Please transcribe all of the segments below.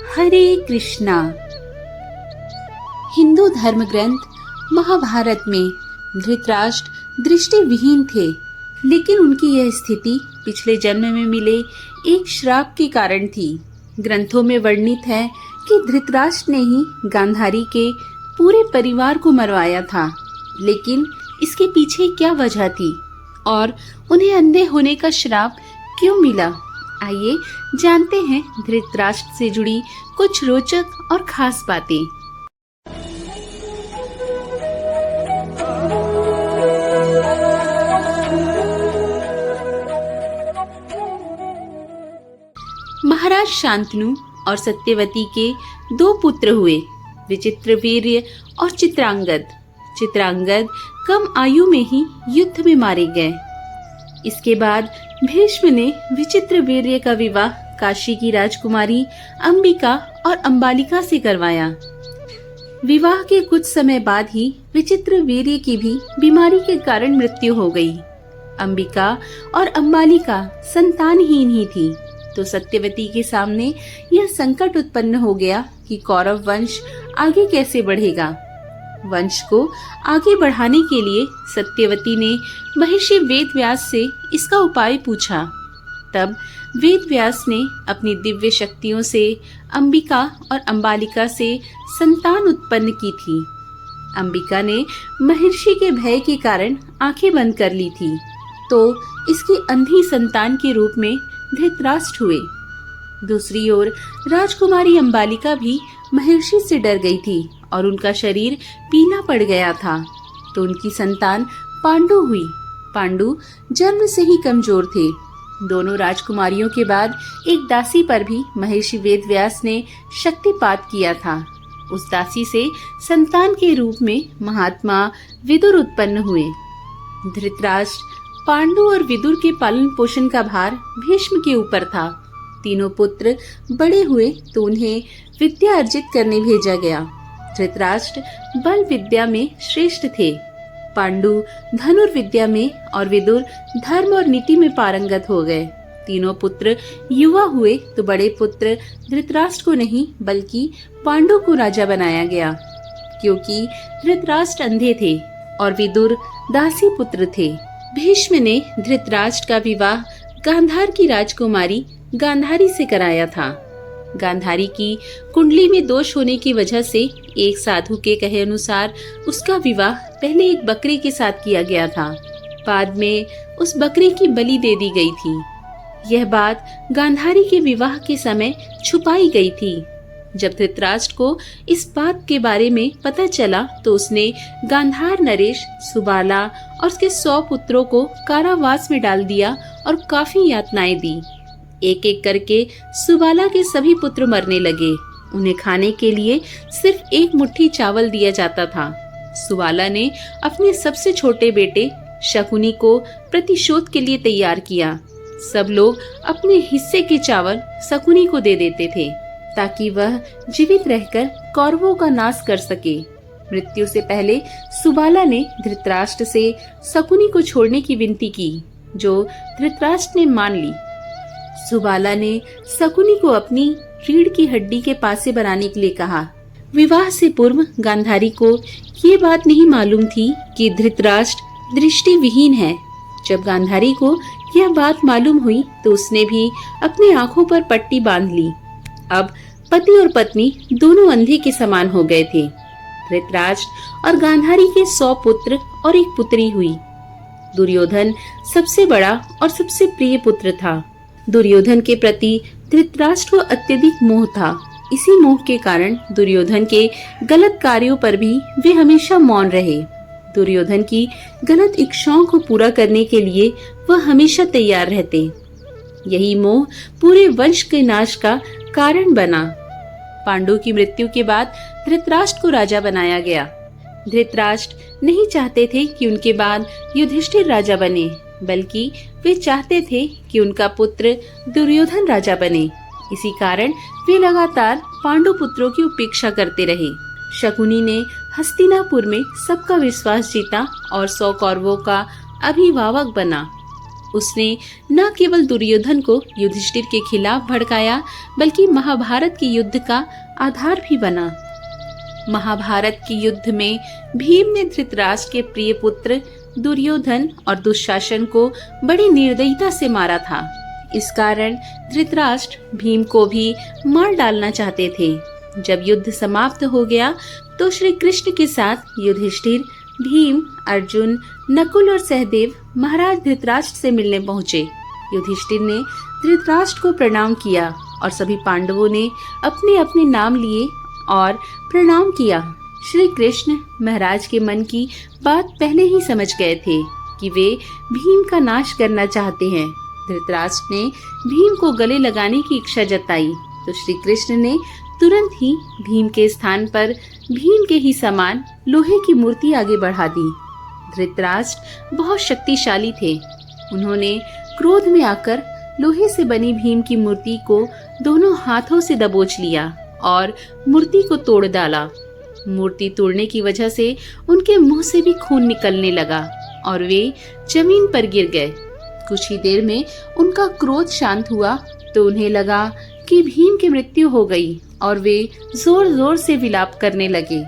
हरे कृष्णा। हिंदू धर्म ग्रंथ महाभारत में धृतराष्ट्र दृष्टिविहीन थे, लेकिन उनकी यह स्थिति पिछले जन्म में मिले एक श्राप के कारण थी। ग्रंथों में वर्णित है कि धृतराष्ट्र ने ही गांधारी के पूरे परिवार को मरवाया था, लेकिन इसके पीछे क्या वजह थी और उन्हें अंधे होने का श्राप क्यों मिला? आइए जानते हैं धृतराष्ट्र से जुड़ी कुछ रोचक और खास बातें। महाराज शांतनु और सत्यवती के दो पुत्र हुए, विचित्रवीर्य और चित्रांगद। चित्रांगद कम आयु में ही युद्ध में मारे गए। इसके बाद भीष्म ने विचित्रवीर्य का विवाह काशी की राजकुमारी अंबिका और अंबालिका से करवाया। विवाह के कुछ समय बाद ही विचित्रवीर्य की भी बीमारी के कारण मृत्यु हो गई। अंबिका और अंबालिका संतानहीन ही थी, तो सत्यवती के सामने यह संकट उत्पन्न हो गया कि कौरव वंश आगे कैसे बढ़ेगा। वंश को आगे बढ़ाने के लिए सत्यवती ने महर्षि वेदव्यास से इसका उपाय पूछा। तब वेदव्यास ने अपनी दिव्य शक्तियों से अंबिका और अंबालिका से संतान उत्पन्न की थी। अंबिका ने महर्षि के भय के कारण आंखें बंद कर ली थी, तो इसकी अंधी संतान के रूप में धृतराष्ट्र हुए। दूसरी ओर राजकुमारी अंबालिका भी महर्षि से डर गई थी और उनका शरीर पीला पड़ गया था, तो उनकी संतान पांडु हुई। पांडु जन्म से ही कमजोर थे। दोनों राजकुमारियों के बाद एक दासी पर भी महर्षि वेदव्यास ने शक्तिपात किया था। उस दासी से संतान के रूप में महात्मा विदुर उत्पन्न हुए। धृतराष्ट्र, पांडु और विदुर के पालन पोषण का भार भीष्म के ऊपर था। तीनों पुत्र बड़े हुए तो उन्हें विद्या अर्जित करने भेजा गया। धृतराष्ट्र बल विद्या में श्रेष्ठ थे, पांडु धनुर्विद्या में और विदुर धर्म और नीति में पारंगत हो गए। तीनों पुत्र युवा हुए तो बड़े पुत्र धृतराष्ट्र को नहीं बल्कि पांडु को राजा बनाया गया, क्योंकि धृतराष्ट्र अंधे थे और विदुर दासी पुत्र थे। भीष्म ने धृतराष्ट्र का विवाह गांधार की राजकुमारी गांधारी से कराया था। गांधारी की कुंडली में दोष होने की वजह से एक साधु के कहे अनुसार उसका विवाह पहले एक बकरे के साथ किया गया था। बाद में उस बकरे की बलि दे दी गई थी। यह बात गांधारी के विवाह के समय छुपाई गई थी। जब धृतराष्ट्र को इस बात के बारे में पता चला तो उसने गांधार नरेश, सुबाला और उसके 100 पुत्रों को कारावास में डाल दिया और काफी यातनाएं दी। एक एक करके सुबाला के सभी पुत्र मरने लगे। उन्हें खाने के लिए सिर्फ एक मुट्ठी चावल दिया जाता था। सुबाला ने अपने सबसे छोटे बेटे शकुनी को प्रतिशोध के लिए तैयार किया। सब लोग अपने हिस्से के चावल शकुनी को दे देते थे ताकि वह जीवित रहकर कौरवों का नाश कर सके। मृत्यु से पहले सुबाला ने धृतराष्ट्र से शकुनी को छोड़ने की विनती की, जो धृतराष्ट्र ने मान ली। सुबाला ने शकुनी को अपनी रीढ़ की हड्डी के पासे बनाने के लिए कहा। विवाह से पूर्व गांधारी को ये बात नहीं मालूम थी कि धृतराष्ट्र दृष्टिविहीन है। जब गांधारी को यह बात मालूम हुई तो उसने भी अपनी आंखों पर पट्टी बांध ली। अब पति और पत्नी दोनों अंधे के समान हो गए थे। धृतराष्ट्र और गांधारी के 100 पुत्र और एक पुत्री हुई। दुर्योधन सबसे बड़ा और सबसे प्रिय पुत्र था। दुर्योधन के प्रति धृतराष्ट्र को अत्यधिक मोह था। इसी मोह के कारण दुर्योधन के गलत कार्यों पर भी वे हमेशा मौन रहे। दुर्योधन की गलत इच्छाओं को पूरा करने के लिए वह हमेशा तैयार रहते। यही मोह पूरे वंश के नाश का कारण बना। पांडु की मृत्यु के बाद धृतराष्ट्र को राजा बनाया गया। धृतराष्ट्र नहीं चाहते थे कि उनके बाद युधिष्ठिर राजा बने, बल्कि वे चाहते थे कि उनका पुत्र दुर्योधन राजा बने। इसी कारण वे लगातार पांडु पुत्रों की उपेक्षा करते रहे। शकुनी ने हस्तिनापुर में सबका विश्वास जीता और 100 कौरवों का अभिभावक बना। उसने न केवल दुर्योधन को युधिष्ठिर के खिलाफ भड़काया, बल्कि महाभारत के युद्ध का आधार भी बना। महाभारत के युद्ध में भीम ने धृतराष्ट्र के प्रिय पुत्र दुर्योधन और दुशासन को बड़ी निर्दयता से मारा था। इस कारण धृतराष्ट्र भीम को भी मार डालना चाहते थे। जब युद्ध समाप्त हो गया तो श्री कृष्ण के साथ युधिष्ठिर, भीम, अर्जुन, नकुल और सहदेव महाराज धृतराष्ट्र से मिलने पहुँचे। युधिष्ठिर ने धृतराष्ट्र को प्रणाम किया और सभी पांडवों ने अपने अपने नाम लिए और प्रणाम किया। श्री कृष्ण महाराज के मन की बात पहले ही समझ गए थे कि वे भीम का नाश करना चाहते हैं। धृतराष्ट्र ने भीम को गले लगाने की इच्छा जताई तो श्री कृष्ण ने तुरंत ही भीम के स्थान पर भीम के ही समान लोहे की मूर्ति आगे बढ़ा दी। धृतराष्ट्र बहुत शक्तिशाली थे। उन्होंने क्रोध में आकर लोहे से बनी भीम की मूर्ति को दोनों हाथों से दबोच लिया और मूर्ति को तोड़ डाला। मूर्ति तोड़ने की वजह से उनके मुंह से भी खून निकलने लगा और वे जमीन पर गिर गए। कुछ ही देर में उनका क्रोध शांत हुआ तो उन्हें लगा कि भीम की मृत्यु हो गई और वे जोर जोर से विलाप करने लगे।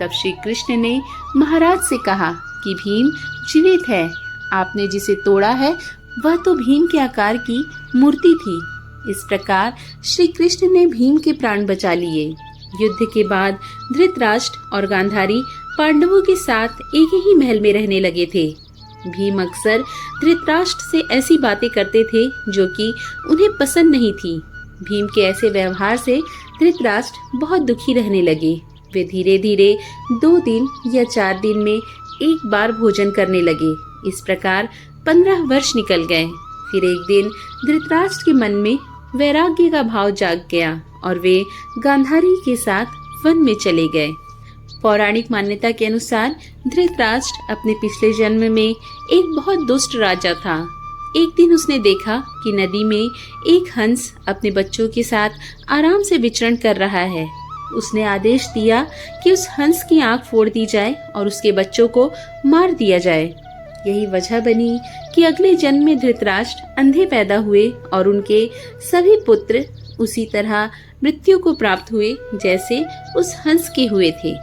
तब श्री कृष्ण ने महाराज से कहा कि भीम जीवित है। आपने जिसे तोड़ा है वह तो भीम के आकार की मूर्ति थी। इस प्रकार श्री कृष्ण ने भीम के प्राण बचा लिए। युद्ध के बाद धृतराष्ट्र और गांधारी पांडवों के साथ एक ही महल में रहने लगे थे। भीम अक्सर धृतराष्ट्र से ऐसी बातें करते थे जो कि उन्हें पसंद नहीं थी। भीम के ऐसे व्यवहार से धृतराष्ट्र बहुत दुखी रहने लगे। वे धीरे धीरे 2 दिन या 4 दिन में एक बार भोजन करने लगे। इस प्रकार 15 वर्ष निकल गए। फिर एक दिन धृतराष्ट्र के मन में वैराग्य का भाव जाग गया और वे गांधारी के साथ वन में चले गए। पौराणिक मान्यता के अनुसार धृतराष्ट्र अपने पिछले जन्म में एक बहुत दुष्ट राजा था। एक दिन उसने देखा कि नदी में एक हंस अपने बच्चों के साथ आराम से विचरण कर रहा है। उसने आदेश दिया कि उस हंस की आंख फोड़ दी जाए और उसके बच्चों को मार दिया जाए। यही वजह बनी कि अगले जन्म में धृतराष्ट्र अंधे पैदा हुए और उनके सभी पुत्र उसी तरह मृत्यु को प्राप्त हुए जैसे उस हंस के हुए थे।